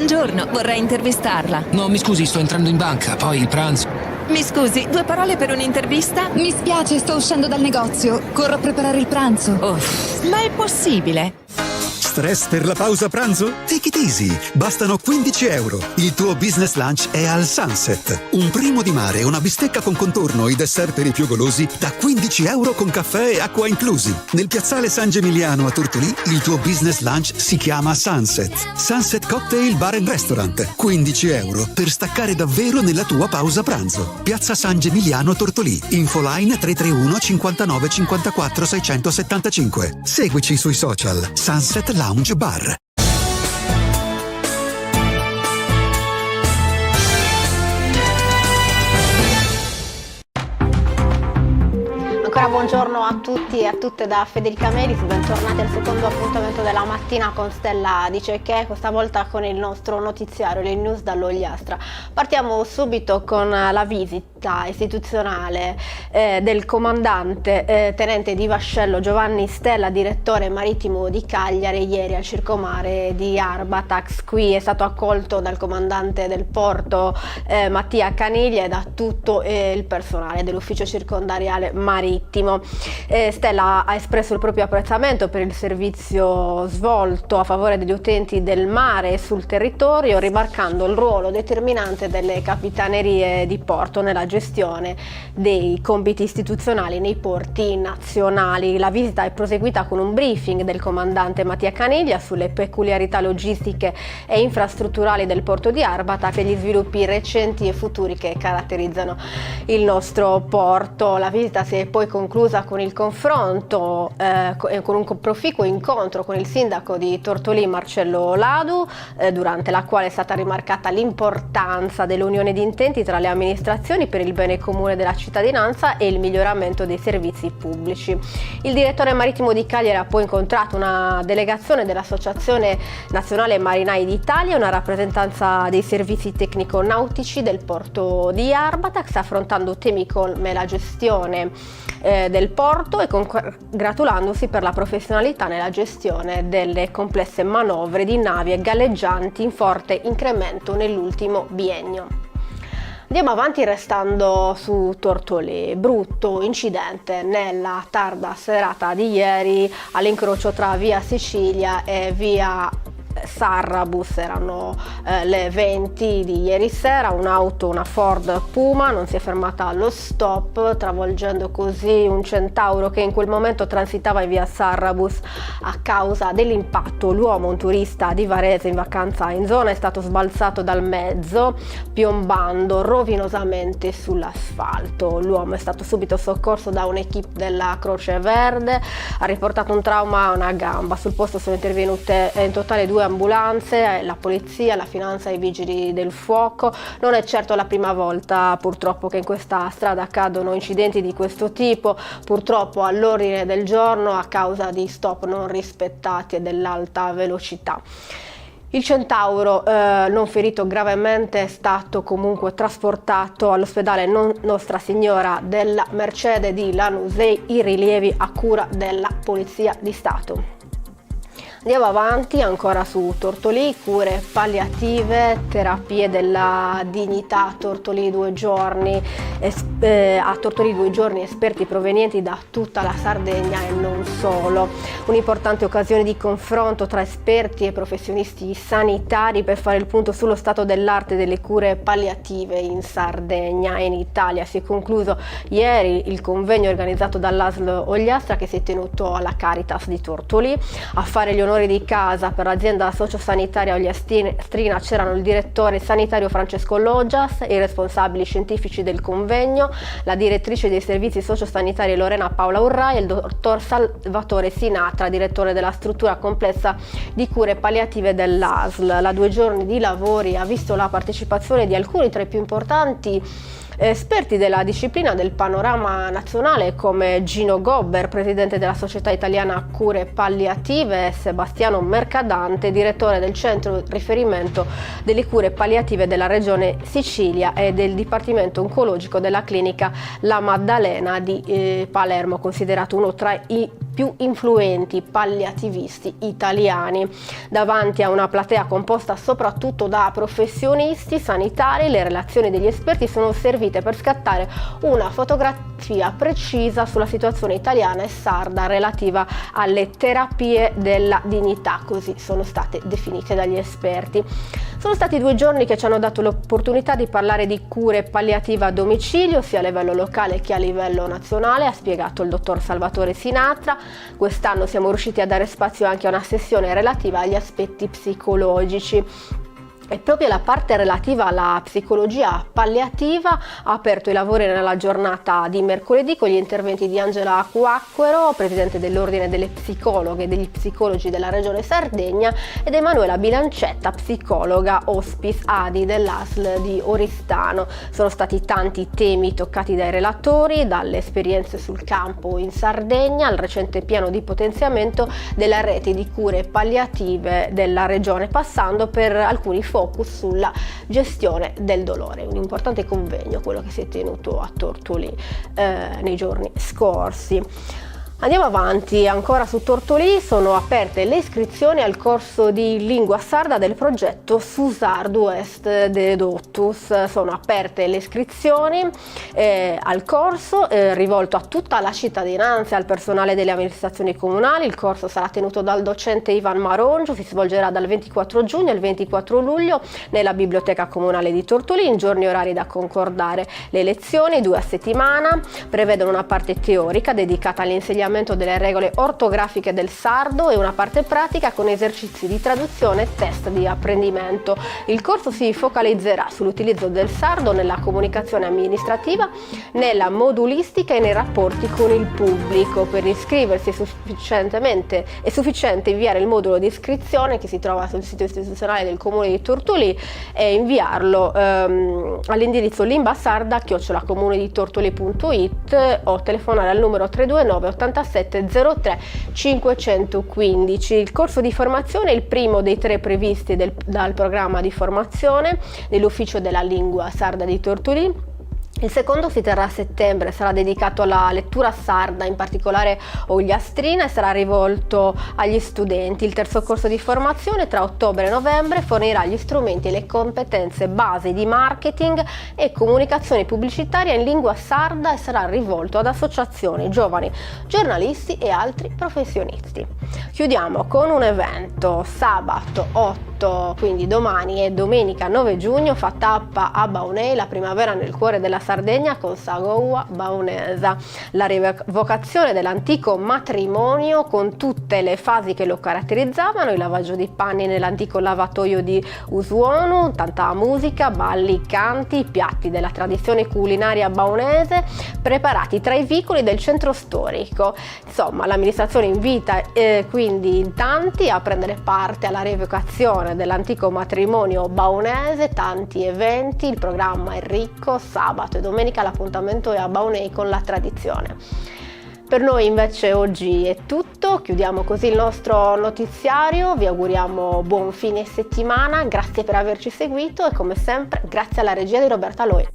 Buongiorno, vorrei intervistarla. No, mi scusi, sto entrando in banca, poi il pranzo. Mi scusi, 2 parole per un'intervista? Mi spiace, sto uscendo dal negozio. Corro a preparare il pranzo. Ma è possibile? Stress per la pausa pranzo? Take it easy, bastano 15 euro. Il tuo business lunch è al Sunset. Un primo di mare, una bistecca con contorno e dessert per i più golosi da 15 euro con caffè e acqua inclusi. Nel piazzale San Gimigliano a Tortolì il tuo business lunch si chiama Sunset. Sunset Cocktail Bar and Restaurant. 15 euro per staccare davvero nella tua pausa pranzo. Piazza San Gimigliano Tortolì. Infoline 331 59 54 675. Seguici sui social. Sunset Lounge Bar. Ancora buongiorno a tutti e a tutte da Federica Melis, bentornati al secondo appuntamento della mattina con Stella Dice Che, questa volta con il nostro notiziario, le news dall'Ogliastra. Partiamo subito con la visita istituzionale del comandante tenente di vascello Giovanni Stella, direttore marittimo di Cagliari, ieri al circomare di Arbatax. Qui è stato accolto dal comandante del porto Mattia Caniglia e da tutto il personale dell'ufficio circondariale marittimo. Stella ha espresso il proprio apprezzamento per il servizio svolto a favore degli utenti del mare sul territorio, rimarcando il ruolo determinante delle capitanerie di porto nella gestione dei compiti istituzionali nei porti nazionali. La visita è proseguita con un briefing del comandante Mattia Caniglia sulle peculiarità logistiche e infrastrutturali del porto di Arbatax e gli sviluppi recenti e futuri che caratterizzano il nostro porto. La visita si è poi conclusa con il confronto, con un proficuo incontro con il sindaco di Tortolì Marcello Ladu, durante la quale è stata rimarcata l'importanza dell'unione di intenti tra le amministrazioni per il bene comune della cittadinanza e il miglioramento dei servizi pubblici. Il direttore marittimo di Cagliari ha poi incontrato una delegazione dell'Associazione Nazionale Marinai d'Italia e una rappresentanza dei servizi tecnico-nautici del porto di Arbatax, affrontando temi come la gestione del porto e congratulandosi per la professionalità nella gestione delle complesse manovre di navi e galleggianti in forte incremento nell'ultimo biennio. Andiamo avanti restando su Tortolì. Brutto incidente nella tarda serata di ieri all'incrocio tra via Sicilia e via Sarrabus. Erano le 20 di ieri sera. Un'auto, una Ford Puma, non si è fermata allo stop, travolgendo così un Centauro che in quel momento transitava in via Sarrabus. A causa dell'impatto l'uomo, un turista di Varese in vacanza in zona, è stato sbalzato dal mezzo piombando rovinosamente sull'asfalto. L'uomo è stato subito soccorso da un'equipe della Croce Verde, ha riportato un trauma a una gamba. Sul posto sono intervenute in totale 2 ambulanze, la polizia, la finanza e i vigili del fuoco. Non è certo la prima volta purtroppo che in questa strada accadono incidenti di questo tipo, purtroppo all'ordine del giorno a causa di stop non rispettati e dell'alta velocità. Il Centauro, non ferito gravemente, è stato comunque trasportato all'ospedale Nostra Signora della Mercede di Lanusei, i rilievi a cura della Polizia di Stato. Andiamo avanti ancora su Tortolì, cure palliative, terapie della dignità. Tortolì 2 giorni, a Tortolì 2 giorni esperti provenienti da tutta la Sardegna e non solo. Un'importante occasione di confronto tra esperti e professionisti sanitari per fare il punto sullo stato dell'arte delle cure palliative in Sardegna e in Italia. Si è concluso ieri il convegno organizzato dall'ASL Ogliastra, che si è tenuto alla Caritas di Tortolì. A fare gli onori di casa per l'azienda sociosanitaria Ogliastrina c'erano il direttore sanitario Francesco Loggias e i responsabili scientifici del convegno, la direttrice dei servizi sociosanitari Lorena Paola Urrai e il dottor Salvatore Sinatra, direttore della struttura complessa di cure palliative dell'ASL. La 2 giorni di lavori ha visto la partecipazione di alcuni tra i più importanti esperti della disciplina del panorama nazionale, come Gino Gobber, presidente della Società Italiana Cure Palliative, e Sebastiano Mercadante, direttore del centro riferimento delle cure palliative della regione Sicilia e del dipartimento oncologico della clinica La Maddalena di Palermo, considerato uno tra i più influenti palliativisti italiani. Davanti a una platea composta soprattutto da professionisti sanitari, le relazioni degli esperti sono servite per scattare una fotografia precisa sulla situazione italiana e sarda relativa alle terapie della dignità, così sono state definite dagli esperti. Sono stati 2 giorni che ci hanno dato l'opportunità di parlare di cure palliative a domicilio, sia a livello locale che a livello nazionale, ha spiegato il dottor Salvatore Sinatra. Quest'anno siamo riusciti a dare spazio anche a una sessione relativa agli aspetti psicologici. E proprio la parte relativa alla psicologia palliativa ha aperto i lavori nella giornata di mercoledì con gli interventi di Angela Quacquero, presidente dell'Ordine delle Psicologhe e degli Psicologi della Regione Sardegna, ed Emanuela Bilancetta, psicologa hospice ADI dell'ASL di Oristano. Sono stati tanti i temi toccati dai relatori, dalle esperienze sul campo in Sardegna al recente piano di potenziamento della rete di cure palliative della regione, passando per alcuni focus sulla gestione del dolore. Un importante convegno quello che si è tenuto a Tortolì nei giorni scorsi. Andiamo avanti, ancora su Tortolì sono aperte le iscrizioni al corso di lingua sarda del progetto Susardu Est de Dotus. Sono aperte le iscrizioni al corso rivolto a tutta la cittadinanza e al personale delle amministrazioni comunali. Il corso sarà tenuto dal docente Ivan Marongio, si svolgerà dal 24 giugno al 24 luglio nella biblioteca comunale di Tortolì, in giorni e orari da concordare. Le lezioni, 2 a settimana, prevedono una parte teorica dedicata all'insegnamento delle regole ortografiche del sardo e una parte pratica con esercizi di traduzione e test di apprendimento. Il corso si focalizzerà sull'utilizzo del sardo nella comunicazione amministrativa, nella modulistica e nei rapporti con il pubblico. Per iscriversi è sufficiente inviare il modulo di iscrizione che si trova sul sito istituzionale del comune di Tortolì e inviarlo all'indirizzo limbasarda@comuneditortoli.it o telefonare al numero 329 87 03 515. Il corso di formazione è il primo dei 3 previsti dal programma di formazione dell'Ufficio della Lingua Sarda di Tortolì. Il secondo si terrà a settembre, sarà dedicato alla lettura sarda, in particolare ogliastrina, e sarà rivolto agli studenti. Il terzo corso di formazione tra ottobre e novembre fornirà gli strumenti e le competenze base di marketing e comunicazione pubblicitaria in lingua sarda e sarà rivolto ad associazioni, giovani, giornalisti e altri professionisti. Chiudiamo con un evento sabato 8, quindi domani e domenica 9 giugno, fa tappa a Baunei, la primavera nel cuore della Sardegna con Sagoua Baunesa, la rievocazione dell'antico matrimonio con tutte le fasi che lo caratterizzavano, il lavaggio di panni nell'antico lavatoio di Usuonu, tanta musica, balli, canti, piatti della tradizione culinaria baunese preparati tra i vicoli del centro storico. Insomma, l'amministrazione invita quindi in tanti a prendere parte alla rievocazione dell'antico matrimonio baunese, tanti eventi, il programma è ricco, sabato e domenica l'appuntamento è a Baunei con la tradizione. Per noi invece oggi è tutto, chiudiamo così il nostro notiziario, vi auguriamo buon fine settimana, grazie per averci seguito e come sempre grazie alla regia di Roberta Loi.